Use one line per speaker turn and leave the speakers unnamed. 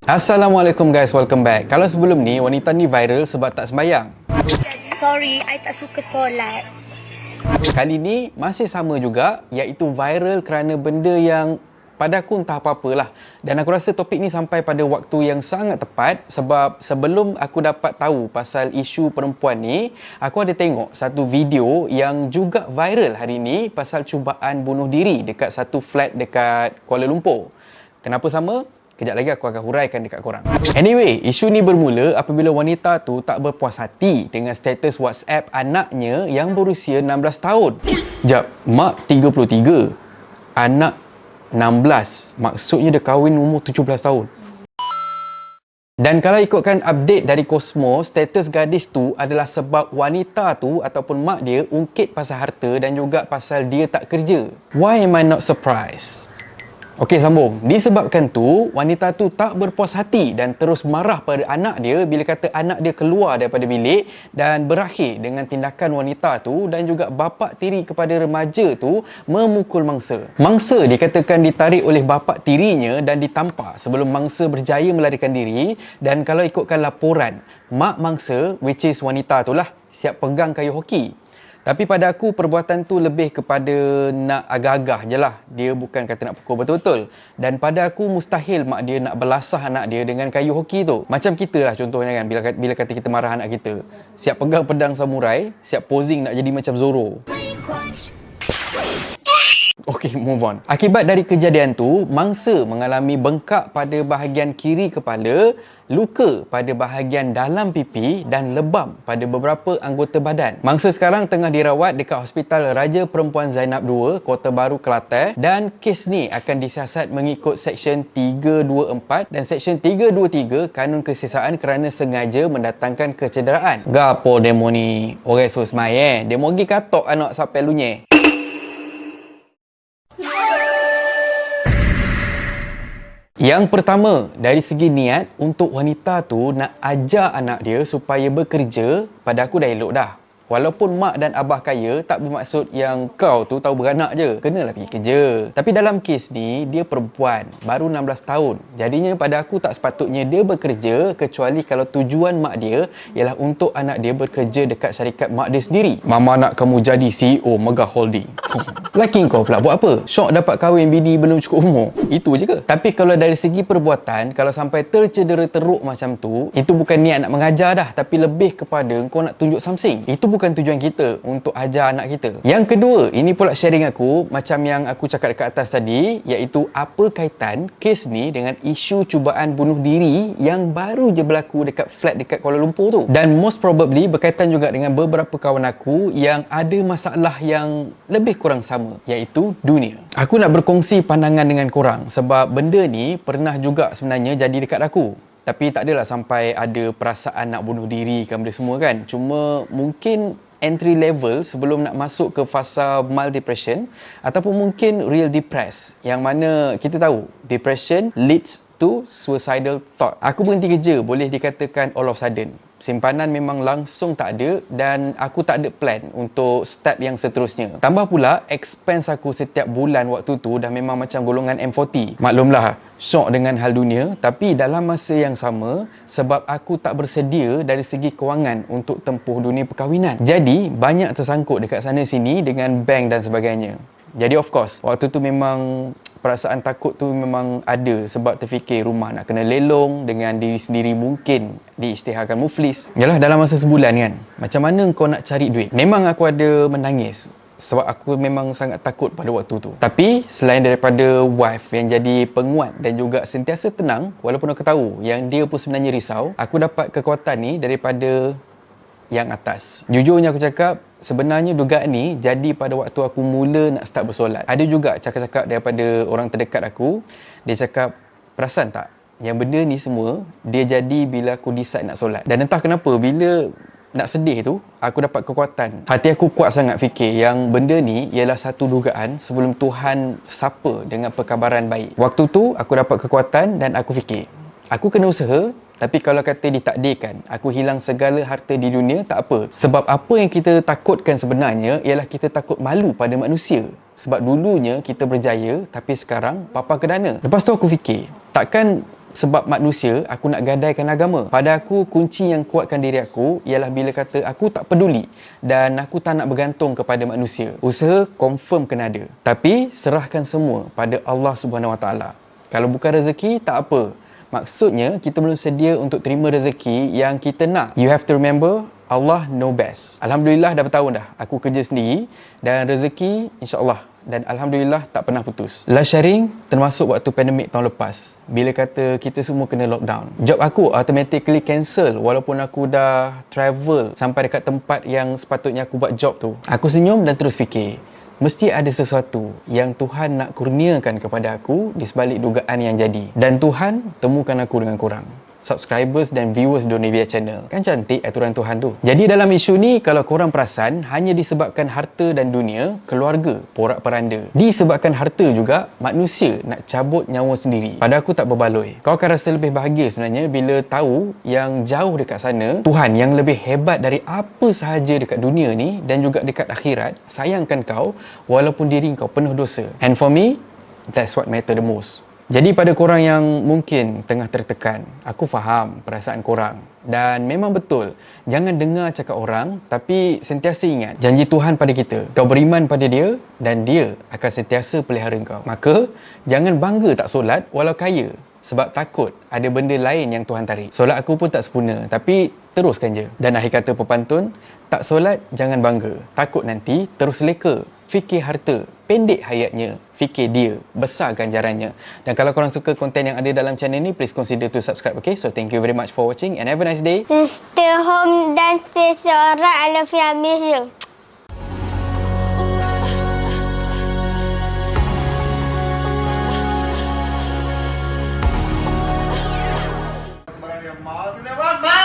Assalamualaikum guys, welcome back. Kalau sebelum ni, wanita ni viral sebab tak sembayang.
Sorry, I tak suka solat.
Kali ni masih sama juga, iaitu viral kerana benda yang pada aku entah apa-apalah. Dan aku rasa topik ni sampai pada waktu yang sangat tepat sebab sebelum aku dapat tahu pasal isu perempuan ni, aku ada tengok satu video yang juga viral hari ni pasal cubaan bunuh diri dekat satu flat dekat Kuala Lumpur. Kenapa sama? Kejap lagi aku akan huraikan dekat korang. Anyway, isu ni bermula apabila wanita tu tak berpuas hati dengan status WhatsApp anaknya yang berusia 16 tahun. Jap, mak 33, anak 16. Maksudnya dia kahwin umur 17 tahun. Dan kalau ikutkan update dari Cosmo, status gadis tu adalah sebab wanita tu ataupun mak dia ungkit pasal harta dan juga pasal dia tak kerja. Why am I not surprised? Okey, sambung. Disebabkan tu, wanita tu tak berpuas hati dan terus marah pada anak dia bila kata anak dia keluar daripada bilik dan berakhir dengan tindakan wanita tu dan juga bapa tiri kepada remaja tu memukul mangsa. Mangsa dikatakan ditarik oleh bapa tirinya dan ditampar sebelum mangsa berjaya melarikan diri, dan kalau ikutkan laporan, mak mangsa, which is wanita tu lah, siap pegang kayu hoki. Tapi pada aku, perbuatan tu lebih kepada nak agak-agak je lah. Dia bukan kata nak pukul betul-betul. Dan pada aku, mustahil mak dia nak belasah anak dia dengan kayu hoki tu. Macam kita lah contohnya kan, bila kata kita marah anak kita. Siap pegang pedang samurai, siap posing nak jadi macam Zoro. Okey, move on. Akibat dari kejadian tu, mangsa mengalami bengkak pada bahagian kiri kepala, luka pada bahagian dalam pipi dan lebam pada beberapa anggota badan. Mangsa sekarang tengah dirawat dekat Hospital Raja Perempuan Zainab II, Kota Baru, Kelantan, dan kes ni akan disiasat mengikut Seksyen 324 dan Seksyen 323 Kanun Kesiasaan kerana sengaja mendatangkan kecederaan. Gapo demo ni? Orang suruh semai demo pergi katok anak sampai lunyeh. Yang pertama, dari segi niat, untuk wanita tu nak ajar anak dia supaya bekerja, pada aku dah elok dah. Walaupun mak dan abah kaya, tak bermaksud yang kau tu tahu beranak je. Kenalah pergi kerja. Tapi dalam kes ni, dia perempuan, baru 16 tahun. Jadinya pada aku tak sepatutnya dia bekerja kecuali kalau tujuan mak dia ialah untuk anak dia bekerja dekat syarikat mak dia sendiri. Mama nak kamu jadi CEO Mega Holding. Laki kau pula buat apa? Syok dapat kahwin bini belum cukup umur. Itu je ke? Tapi kalau dari segi perbuatan, kalau sampai tercedera teruk macam tu, itu bukan niat nak mengajar dah, tapi lebih kepada kau nak tunjuk something. Itu bukan tujuan kita untuk ajar anak kita. Yang kedua, ini pula sharing aku, macam yang aku cakap dekat atas tadi, iaitu apa kaitan kes ni dengan isu cubaan bunuh diri yang baru je berlaku dekat flat dekat Kuala Lumpur tu. Dan most probably berkaitan juga dengan beberapa kawan aku yang ada masalah yang lebih kurang sama, iaitu dunia. Aku nak berkongsi pandangan dengan korang sebab benda ni pernah juga sebenarnya jadi dekat aku. Tapi tak adalah sampai ada perasaan nak bunuh diri kan benda semua kan. Cuma mungkin entry level sebelum nak masuk ke fasa mild depression ataupun mungkin real depressed. Yang mana kita tahu depression leads to suicidal thought. Aku berhenti kerja boleh dikatakan all of sudden. Simpanan memang langsung tak ada dan aku tak ada plan untuk step yang seterusnya. Tambah pula expense aku setiap bulan waktu tu dah memang macam golongan M40. Maklumlah, syok dengan hal dunia, tapi dalam masa yang sama sebab aku tak bersedia dari segi kewangan untuk tempuh dunia perkahwinan. Jadi banyak tersangkut dekat sana sini dengan bank dan sebagainya. Jadi of course, waktu tu memang perasaan takut tu memang ada sebab terfikir rumah nak kena lelong, dengan diri sendiri mungkin diisytiharkan muflis. Yalah, dalam masa sebulan kan, macam mana kau nak cari duit? Memang aku ada menangis sebab aku memang sangat takut pada waktu tu. Tapi selain daripada wife yang jadi penguat dan juga sentiasa tenang walaupun aku tahu yang dia pun sebenarnya risau, aku dapat kekuatan ni daripada yang atas. Jujurnya aku cakap, sebenarnya dugaan ni jadi pada waktu aku mula nak start bersolat. Ada juga cakap-cakap daripada orang terdekat aku, dia cakap, perasan tak yang benda ni semua dia jadi bila aku decide nak solat. Dan entah kenapa bila nak sedih tu, aku dapat kekuatan. Hati aku kuat sangat fikir yang benda ni ialah satu dugaan sebelum Tuhan sapa dengan perkabaran baik. Waktu tu aku dapat kekuatan dan aku fikir, aku kena usaha. Tapi kalau kata ditakdirkan aku hilang segala harta di dunia, tak apa. Sebab apa yang kita takutkan sebenarnya ialah kita takut malu pada manusia. Sebab dulunya kita berjaya, tapi sekarang papa kedana. Lepas tu aku fikir, takkan sebab manusia, aku nak gadaikan agama. Pada aku, kunci yang kuatkan diri aku ialah bila kata aku tak peduli dan aku tak nak bergantung kepada manusia. Usaha confirm kena ada. Tapi serahkan semua pada Allah Subhanahu Wa Taala. Kalau bukan rezeki, tak apa. Maksudnya, kita belum sedia untuk terima rezeki yang kita nak. You have to remember, Allah know best. Alhamdulillah dah bertahun dah aku kerja sendiri dan rezeki insya-Allah dan Alhamdulillah tak pernah putus. Live sharing termasuk waktu pandemik tahun lepas. Bila kata kita semua kena lockdown. Job aku automatically cancel walaupun aku dah travel sampai dekat tempat yang sepatutnya aku buat job tu. Aku senyum dan terus fikir, mesti ada sesuatu yang Tuhan nak kurniakan kepada aku di sebalik dugaan yang jadi. Dan Tuhan temukan aku dengan korang, subscribers dan viewers Donivia Channel. Kan cantik aturan Tuhan tu. Jadi dalam isu ni, kalau korang perasan, hanya disebabkan harta dan dunia, keluarga porak-peranda. Disebabkan harta juga, manusia nak cabut nyawa sendiri. Pada aku tak berbaloi. Kau akan rasa lebih bahagia sebenarnya bila tahu yang jauh dekat sana, Tuhan yang lebih hebat dari apa sahaja dekat dunia ni dan juga dekat akhirat, sayangkan kau walaupun diri kau penuh dosa. And for me, that's what matter the most. Jadi pada korang yang mungkin tengah tertekan, aku faham perasaan korang. Dan memang betul, jangan dengar cakap orang, tapi sentiasa ingat janji Tuhan pada kita. Kau beriman pada dia dan dia akan sentiasa pelihara kau. Maka, jangan bangga tak solat walau kaya. Sebab takut ada benda lain yang Tuhan tarik. Solat aku pun tak sempurna, tapi teruskan je. Dan akhir kata pepantun, tak solat jangan bangga. Takut nanti terus leka. Fikir harta, pendek hayatnya. Fikir dia, besar ganjarannya. Dan kalau korang suka konten yang ada dalam channel ni, please consider to subscribe, okay? So thank you very much for watching and have a nice day.
Stay home dan stay seorang. I love you, I miss you.
Barang yang mahal, sini, Bang.